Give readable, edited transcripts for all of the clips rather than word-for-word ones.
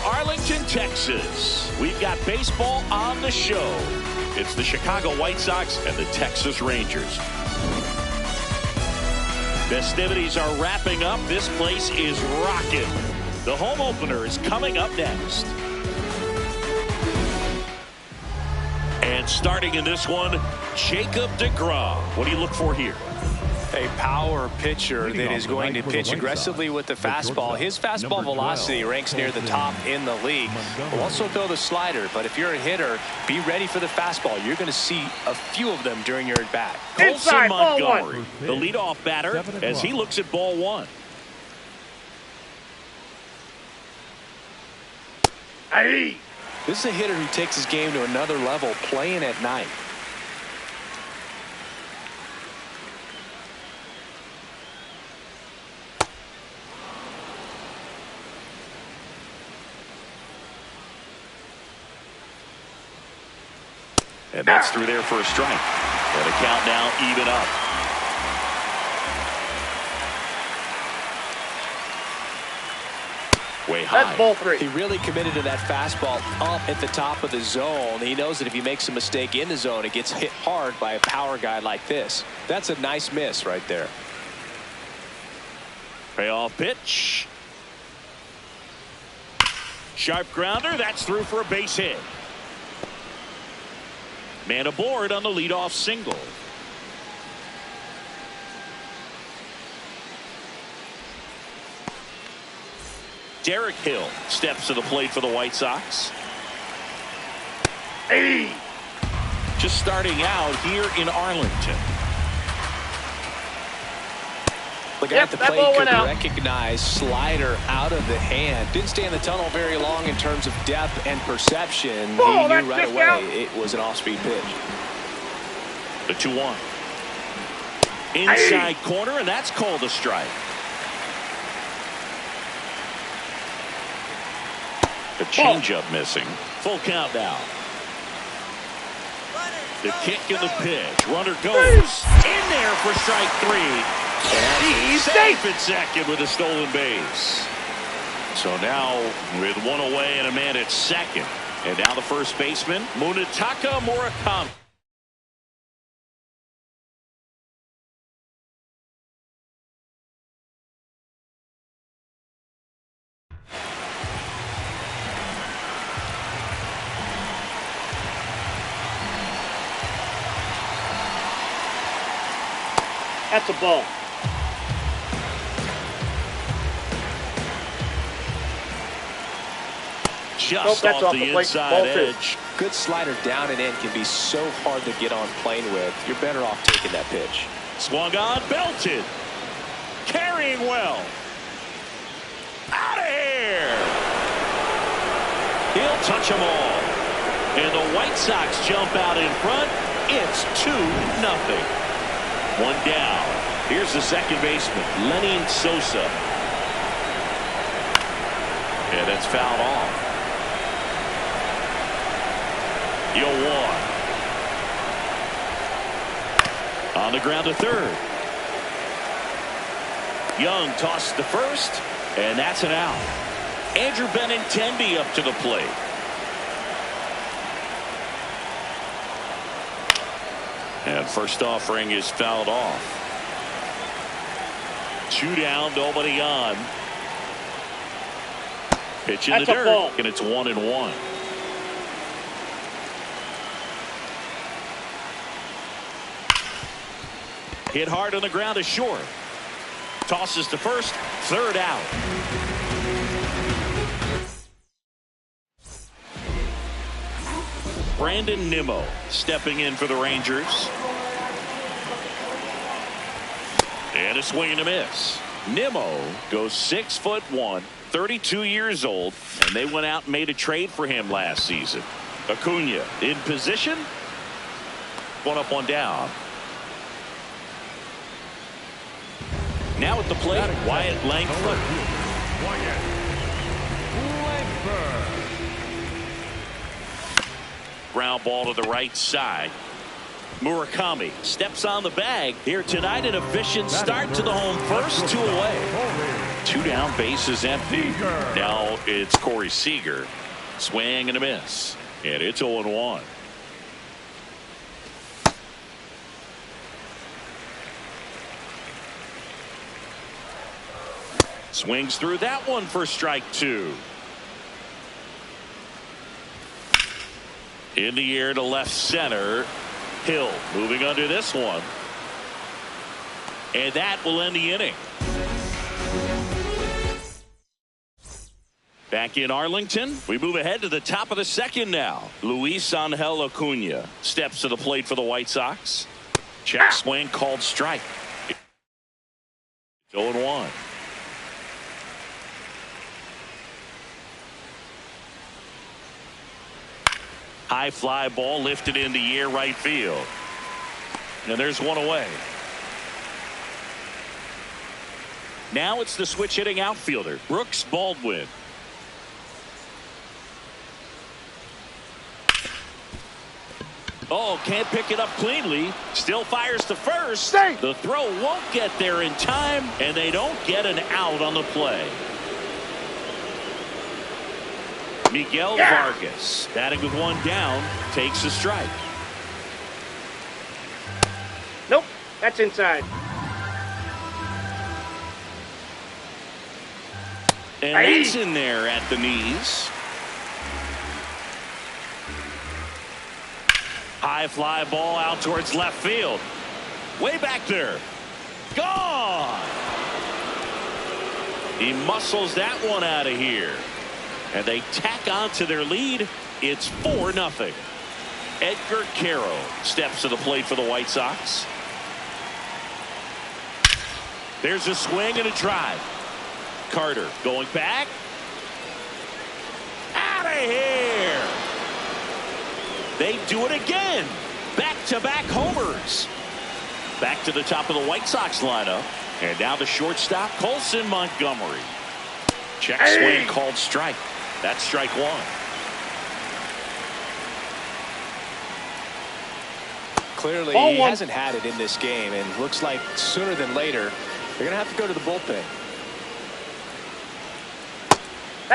Arlington, Texas, we've got baseball on the show. It's the Chicago White Sox and the Texas Rangers. Festivities are wrapping up. This place is rocking. The home opener is coming up next. And starting in this one, Jacob deGrom. What do you look for here? A power pitcher that is going to pitch aggressively with the fastball. His fastball velocity ranks near the top in the league. Will also throw the slider, but if you're a hitter, be ready for the fastball. You're going to see a few of them during your at-bat. Colson Montgomery, the leadoff batter, as he looks at ball one. Hey. This is a hitter who takes his game to another level playing at night. And that's through there for a strike. And a count now even up. Way high. That's ball three. He really committed to that fastball up at the top of the zone. He knows that if he makes a mistake in the zone, it gets hit hard by a power guy like this. That's a nice miss right there. Payoff pitch. Sharp grounder. That's through for a base hit. Man aboard on the leadoff single. Derek Hill steps to the plate for the White Sox. Hey. Just starting out here in Arlington. The guy at the plate could recognize slider out of the hand. Didn't stay in the tunnel very long in terms of depth and perception. He knew right away it was an off-speed pitch. The 2-1. Inside corner, and that's called a strike. The changeup missing. Full count now. The kick and the pitch. Runner goes in there for strike three. And he's safe at second with a stolen base. So now with one away and a man at second. And now the first baseman, Munetaka Murakami. That's a ball. Just off the inside edge. Good slider down and in can be so hard to get on plane with. You're better off taking that pitch. Swung on, belted. Carrying well. Out of here. He'll touch them all. And the White Sox jump out in front. It's 2-0. One down. Here's the second baseman, Lenny Sosa. And that's fouled off. 0-1. On the ground to third. Young tosses to first, and that's an out. Andrew Benintendi up to the plate. And first offering is fouled off. 2 down, nobody on. Pitch in the dirt, and it's 1-1. Hit hard on the ground to short. Tosses to first, third out. Brandon Nimmo stepping in for the Rangers. And a swing and a miss. Nimmo goes 6'1", 32 years old, and they went out and made a trade for him last season. Acuna in position. One up, one down. Now at the plate, Wyatt Langford. Ground ball to the right side. Murakami steps on the bag here tonight. An efficient start to the home first, 2 away. 2 down, bases empty. Now it's Corey Seager. Swing and a miss. And it's 0-1. Swings through that one for strike 2. In the air to left center. Hill moving under this one. And that will end the inning. Back in Arlington, we move ahead to the top of the second now. Luis Angel Acuna steps to the plate for the White Sox. Check swing called strike. 0-1. High fly ball lifted in the air right field. And there's one away. Now it's the switch hitting outfielder, Brooks Baldwin. Oh, can't pick it up cleanly. Still fires to first. The throw won't get there in time, and they don't get an out on the play. Miguel Vargas, batting with one down, takes a strike. Nope, that's inside. And that's in there at the knees. High fly ball out towards left field. Way back there. Gone. He muscles that one out of here. And they tack on to their lead. It's 4-0. Edgar Caro steps to the plate for the White Sox. There's a swing and a drive. Carter going back. Out of here. They do it again. Back-to-back homers. Back to the top of the White Sox lineup. And now the shortstop, Colson Montgomery. Check swing called strike. That's strike 1. Clearly, he hasn't had it in this game, and looks like sooner than later, they're going to have to go to the bullpen.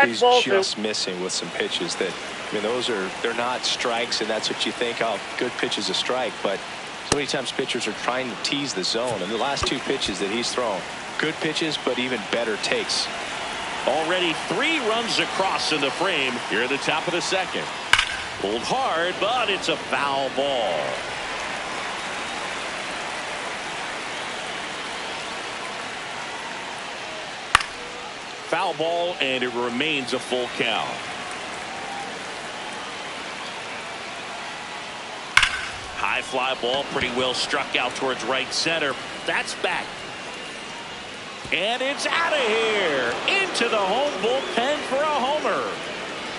He's just missing with some pitches that, I mean, they're not strikes, and that's what you think, oh, good pitch is a strike, but so many times pitchers are trying to tease the zone, and the last 2 pitches that he's thrown, good pitches, but even better takes. Already 3 runs across in the frame here at the top of the second. Pulled hard, but it's a foul ball. Foul ball, and it remains a full count. High fly ball, pretty well struck out towards right center. That's back. And it's out of here. Into the home bullpen for a homer.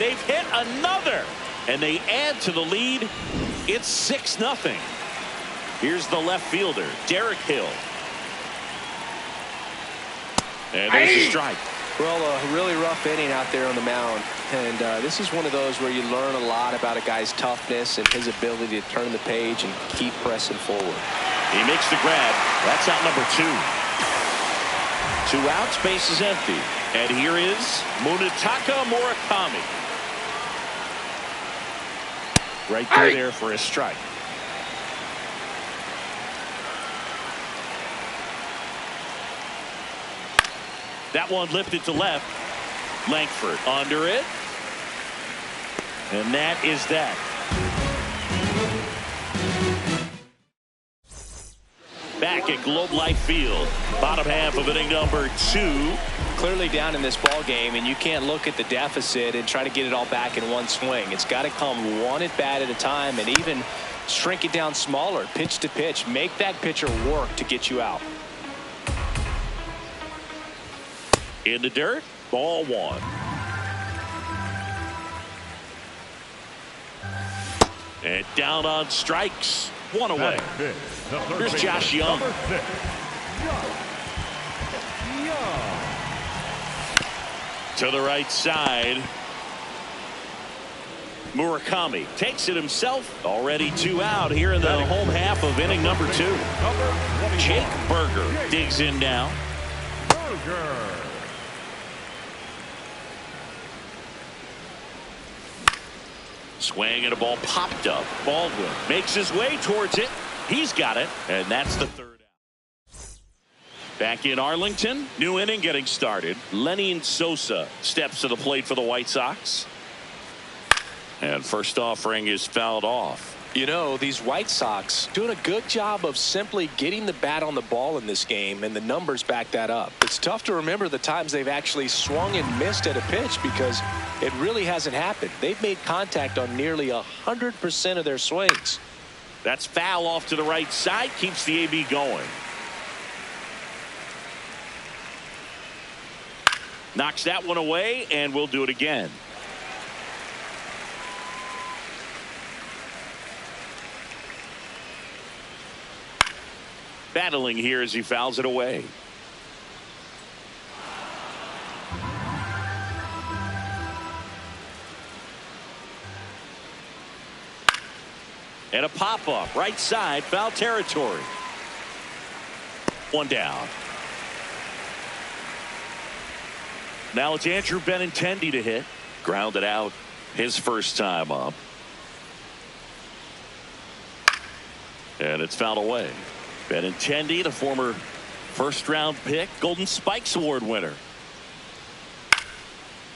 They've hit another. And they add to the lead. It's 6-0. Here's the left fielder, Derek Hill. And there's a strike. Well, a really rough inning out there on the mound. And this is one of those where you learn a lot about a guy's toughness and his ability to turn the page and keep pressing forward. He makes the grab. That's out number 2. 2 outs, base is empty. And here is Munetaka Murakami. Right through there for a strike. That one lifted to left. Langford under it. And that is that. Back at Globe Life Field, bottom half of inning number 2. Clearly down in this ball game, and you can't look at the deficit and try to get it all back in one swing. It's got to come one at bat at a time, and even shrink it down smaller, pitch to pitch. Make that pitcher work to get you out. In the dirt, ball 1. And down on strikes. 1 away. Here's Josh Young. To the right side. Murakami takes it himself. Already 2 out here in the home half of inning number 2. Jake Berger digs in now. Swing and a ball popped up. Baldwin makes his way towards it. He's got it, and that's the third out. Back in Arlington, new inning getting started. Lenny Sosa steps to the plate for the White Sox. And first offering is fouled off. You know, these White Sox doing a good job of simply getting the bat on the ball in this game, and the numbers back that up. It's tough to remember the times they've actually swung and missed at a pitch because it really hasn't happened. They've made contact on nearly 100% of their swings. That's foul off to the right side, keeps the AB going. Knocks that one away, and we'll do it again. Battling here as he fouls it away. And a pop-up right side, foul territory. One down. Now it's Andrew Benintendi to hit. Grounded out his first time up. And it's fouled away. Benintendi, the former first-round pick, Golden Spikes Award winner.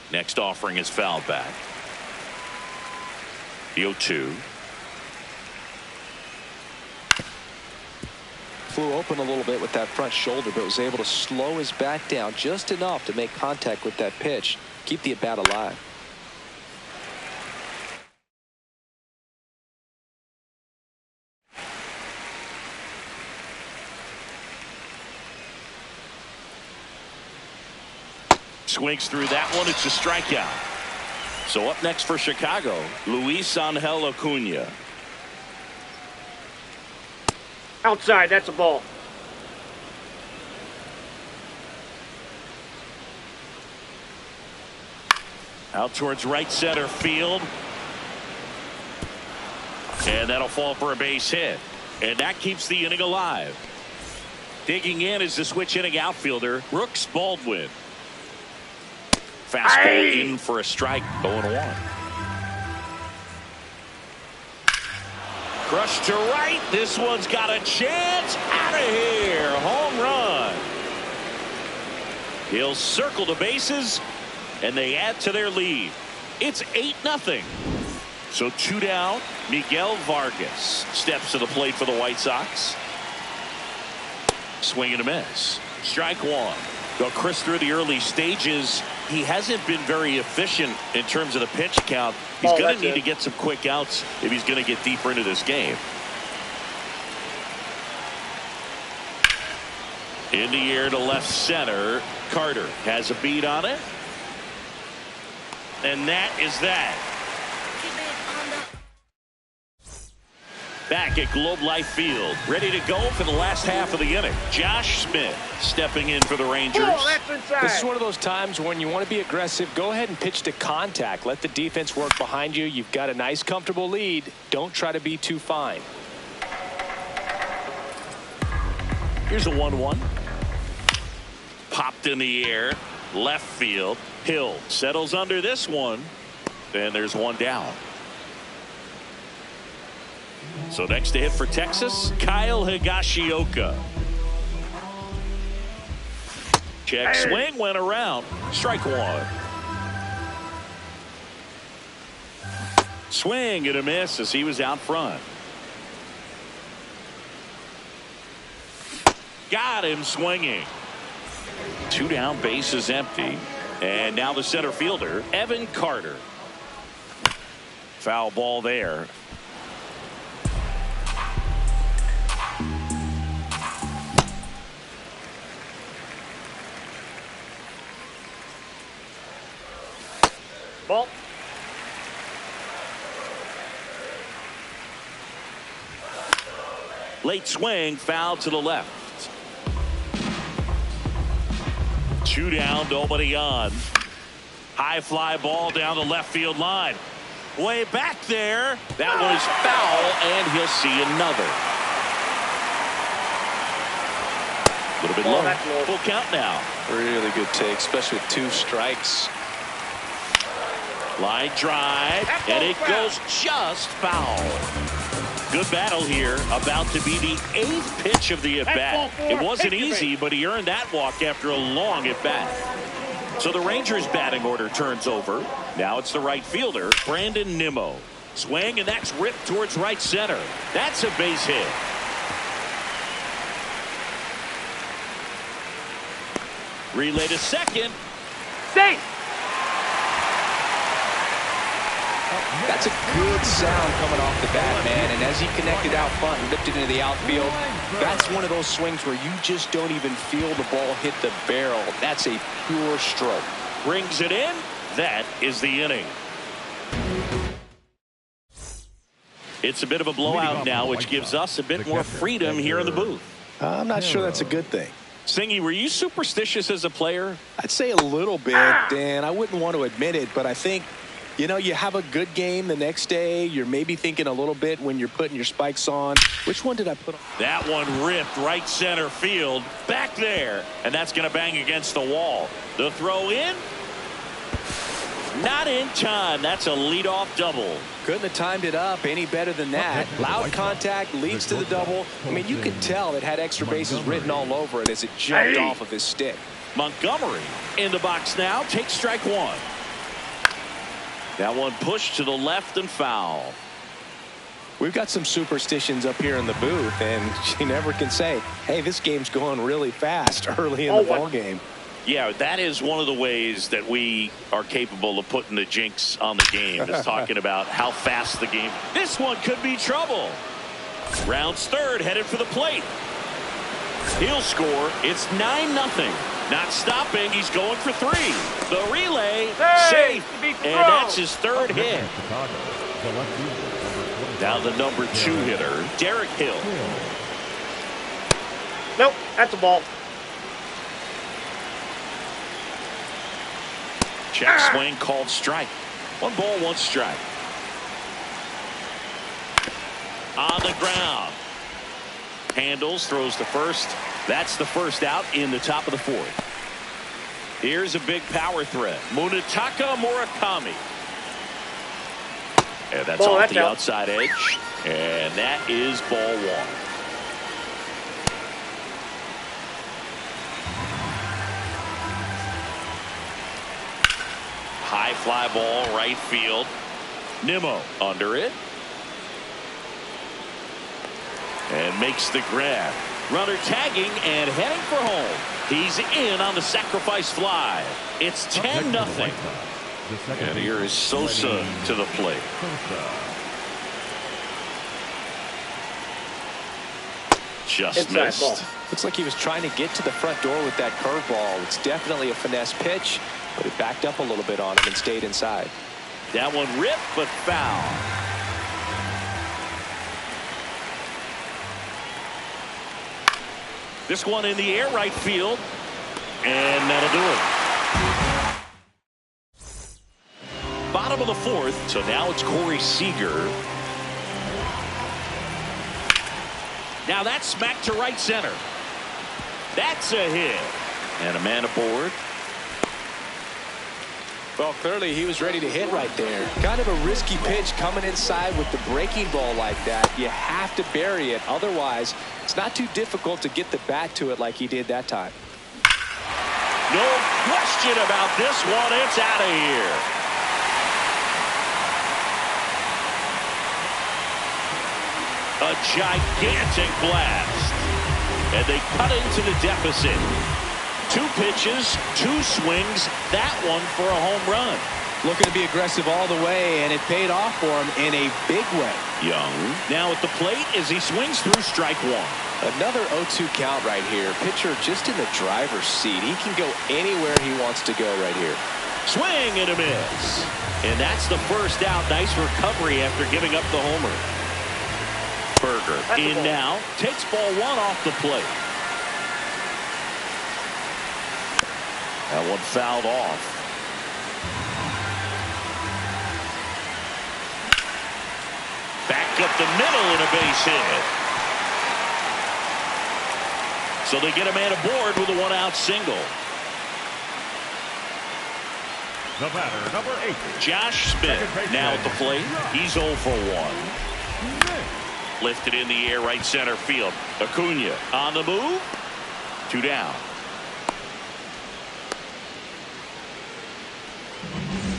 Next offering is fouled back. The 0-2. Flew open a little bit with that front shoulder, but was able to slow his bat down just enough to make contact with that pitch. Keep the at-bat alive. Swings through that one. It's a strikeout. So up next for Chicago, Luis Angel Acuna. Outside, that's a ball. Out towards right center field. And that'll fall for a base hit. And that keeps the inning alive. Digging in is the switch inning outfielder, Brooks Baldwin. Fastball in for a strike, 0-1. Crushed to right. This one's got a chance. Out of here. Home run. He'll circle the bases, and they add to their lead. It's 8-0. So 2 down. Miguel Vargas steps to the plate for the White Sox. Swing and a miss. Strike one. Though Chris, through the early stages, he hasn't been very efficient in terms of the pitch count. He's going to need to get some quick outs if he's going to get deeper into this game. In the air to left center. Carter has a beat on it. And that is that. Back at Globe Life Field, ready to go for the last half of the inning. Josh Smith stepping in for the Rangers. Oh, that's inside. This is one of those times when you want to be aggressive. Go ahead and pitch to contact. Let the defense work behind you. You've got a nice, comfortable lead. Don't try to be too fine. Here's a 1-1. Popped in the air. Left field. Hill settles under this one. And there's one down. So next to hit for Texas, Kyle Higashioka. Check swing, went around. Strike one. Swing and a miss as he was out front. Got him swinging. 2 down, base is empty. And now the center fielder, Evan Carter. Foul ball there. Ball. Late swing, foul to the left. 2 down, nobody on. High fly ball down the left field line. Way back there. That was foul, and he'll see another. A little bit low. Full count now. Really good take, especially with 2 strikes. Line drive, and it goes just foul. Good battle here. About to be the 8th pitch of the at-bat. It wasn't easy, but he earned that walk after a long at-bat. So the Rangers' batting order turns over. Now it's the right fielder, Brandon Nimmo. Swing, and that's ripped towards right center. That's a base hit. Relay to second. Safe. That's a good sound coming off the bat, man. And as he connected out front and lifted into the outfield, that's one of those swings where you just don't even feel the ball hit the barrel. That's a pure stroke. Brings it in. That is the inning. It's a bit of a blowout now, which gives us a bit more freedom here in the booth. I'm not sure that's a good thing. Singy, were you superstitious as a player? I'd say a little bit, Dan. I wouldn't want to admit it, but I think, you know, you have a good game the next day. You're maybe thinking a little bit when you're putting your spikes on. Which one did I put on? That one ripped right center field. Back there. And that's going to bang against the wall. The throw in. Not in time. That's a leadoff double. Couldn't have timed it up any better than that. Loud contact leads to the double. I mean, you could tell it had extra bases written all over it as it jumped off of his stick. Montgomery in the box now. Takes strike one. That one pushed to the left and foul. We've got some superstitions up here in the booth, and you never can say, hey, this game's going really fast early in the ball game. Yeah, that is one of the ways that we are capable of putting the jinx on the game, is talking about how fast the game. This one could be trouble. Rounds third, headed for the plate. He'll score. It's 9-0. Not stopping. He's going for 3. The relay, safe. And that's his 3rd hit. Now the number 2 hitter, Derek Hill. Nope, that's a ball. Check swing called strike. 1 ball, 1 strike. On the ground. Handles, throws to first. That's the first out in the top of the 4th. Here's a big power threat. Munetaka Murakami. And that's off the outside edge. And that is ball 1. High fly ball, right field. Nimmo under it. And makes the grab. Runner tagging and heading for home. He's in on the sacrifice fly. It's 10-0. And here is Sosa to the plate. Just missed. Looks like he was trying to get to the front door with that curveball. It's definitely a finesse pitch, but it backed up a little bit on him and stayed inside. That one ripped, but foul. This one in the air, right field, and that'll do it. Bottom of the 4th, so now it's Corey Seager. Now that's smacked to right center. That's a hit. And a man aboard. Well, clearly he was ready to hit right there. Kind of a risky pitch coming inside with the breaking ball like that. You have to bury it. Otherwise, it's not too difficult to get the bat to it like he did that time. No question about this one. It's out of here. A gigantic blast. And they cut into the deficit. 2 pitches, 2 swings, that one for a home run. Looking to be aggressive all the way, and it paid off for him in a big way. Young now at the plate as he swings through strike 1. Another 0-2 count right here. Pitcher just in the driver's seat. He can go anywhere he wants to go right here. Swing and a miss. And that's the first out. Nice recovery after giving up the homer. Berger in now. Takes ball 1 off the plate. That one fouled off. Back up the middle and a base hit. So they get a man aboard with a 1-out single. The batter, number 8. Josh Smith now at the plate. He's 0 for 1. Lifted in the air, right center field. Acuna on the move. 2 down.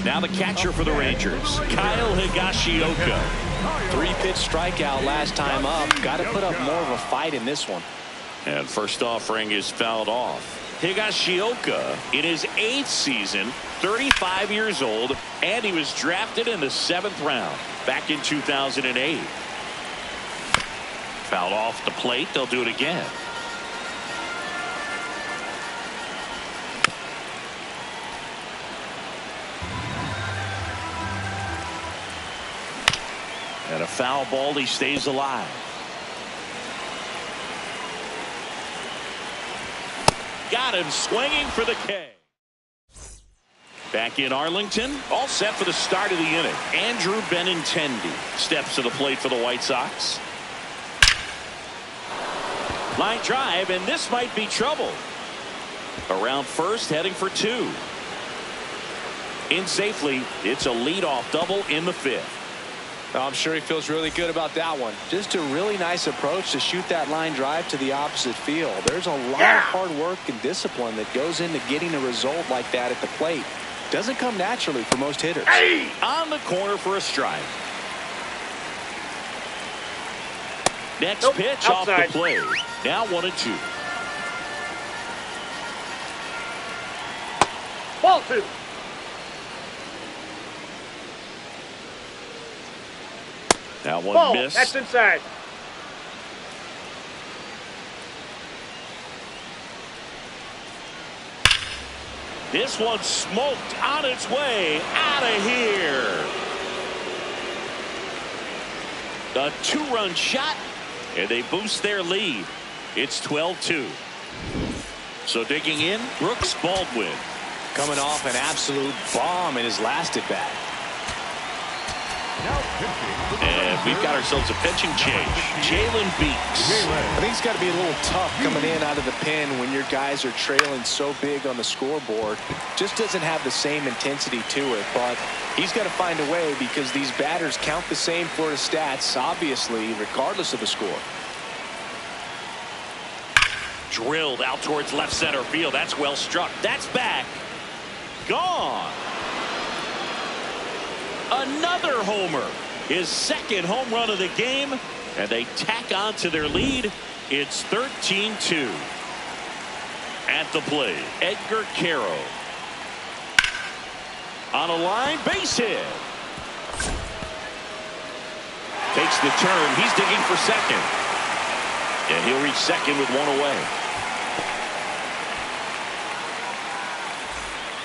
Now the catcher for the Rangers, Kyle Higashioka. 3-pitch strikeout last time up. Got to put up more of a fight in this one. And first offering is fouled off. Higashioka in his 8th season, 35 years old, and he was drafted in the 7th round back in 2008. Fouled off the plate. They'll do it again. And a foul ball. He stays alive. Got him swinging for the K. Back in Arlington, all set for the start of the inning. Andrew Benintendi steps to the plate for the White Sox. Line drive, and this might be trouble. Around first, heading for 2. In safely, it's a leadoff double in the 5th. I'm sure he feels really good about that one. Just a really nice approach to shoot that line drive to the opposite field. There's a lot of hard work and discipline that goes into getting a result like that at the plate. Doesn't come naturally for most hitters. On the corner for a strike. Next pitch outside. off the plate. Now 1-2. Ball 2. Now one Ball. miss. That's inside. This one smoked on its way out of here. A 2-run shot, and they boost their lead. It's 12-2. So digging in, Brooks Baldwin. Coming off an absolute bomb in his last at bat. And we've got ourselves a pitching change. Jalen Beeks. I think it's got to be a little tough coming in out of the pen when your guys are trailing so big on the scoreboard. Just doesn't have the same intensity to it, but he's got to find a way because these batters count the same for his stats, obviously, regardless of the score. Drilled out towards left center field. That's well struck. That's back. Gone. Another homer. His 2nd home run of the game, and they tack on to their lead. It's 13-2. At the plate, Edgar Caro. On a line, base hit. Takes the turn. He's digging for second. And he'll reach second with 1 away.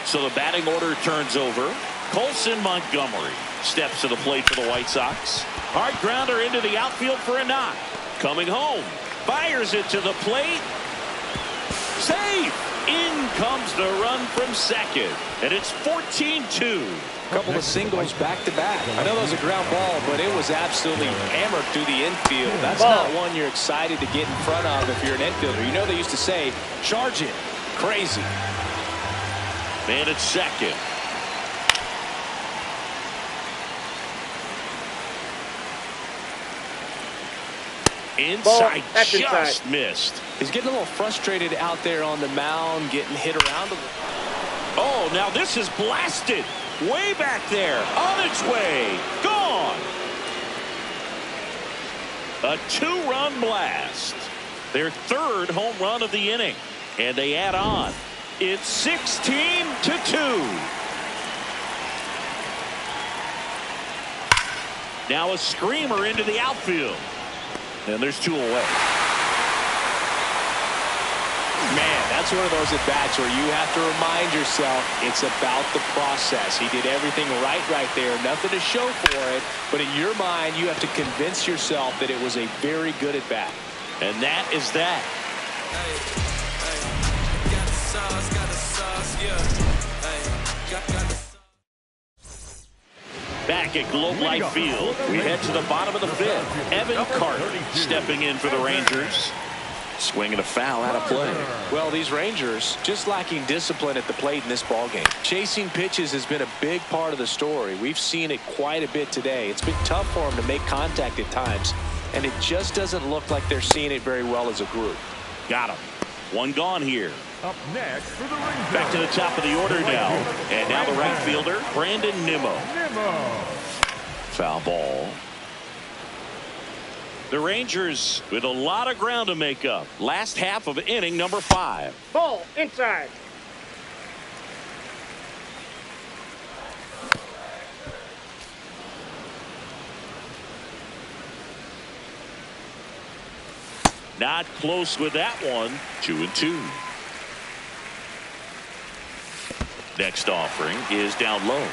So the batting order turns over. Colson Montgomery steps to the plate for the White Sox. Hard grounder into the outfield for a knock. Coming home. Fires it to the plate. Safe. In comes the run from second. And it's 14-2. A couple of singles back to back. I know that was a ground ball, but it was absolutely hammered through the infield. That's not one you're excited to get in front of if you're an infielder. You know they used to say, charge it. Crazy. Man at second. Inside, That's just inside. missed. He's getting a little frustrated out there on the mound, getting hit around. Oh, now this is blasted. Way back there. On its way. Gone. A 2-run blast. Their 3rd home run of the inning. And they add on. It's 16-2. Now a screamer into the outfield. And there's 2 away. Man, that's one of those at-bats where you have to remind yourself it's about the process. He did everything right there. Nothing to show for it. But in your mind, you have to convince yourself that it was a very good at-bat. And that is that. Back at Globe Life Field, we head to the bottom of the 5th. Evan Carter stepping in for the Rangers. Swing and a foul out of play. Well, these Rangers just lacking discipline at the plate in this ballgame. Chasing pitches has been a big part of the story. We've seen it quite a bit today. It's been tough for them to make contact at times, and it just doesn't look like they're seeing it very well as a group. Got him. One gone here. Up next for the Rangers. Back to the top of the order now. And now the right fielder, Brandon Nimmo. Foul ball. The Rangers with a lot of ground to make up. Last half of inning number 5. Ball inside. Not close with that one. 2-2. Next offering is down low.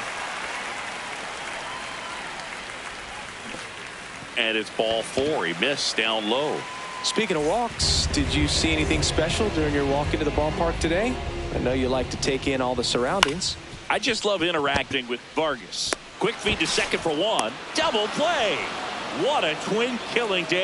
And it's ball 4. He missed down low. Speaking of walks, did you see anything special during your walk into the ballpark today? I know you like to take in all the surroundings. I just love interacting with Vargas. Quick feed to second for 1. Double play. What a twin killing day.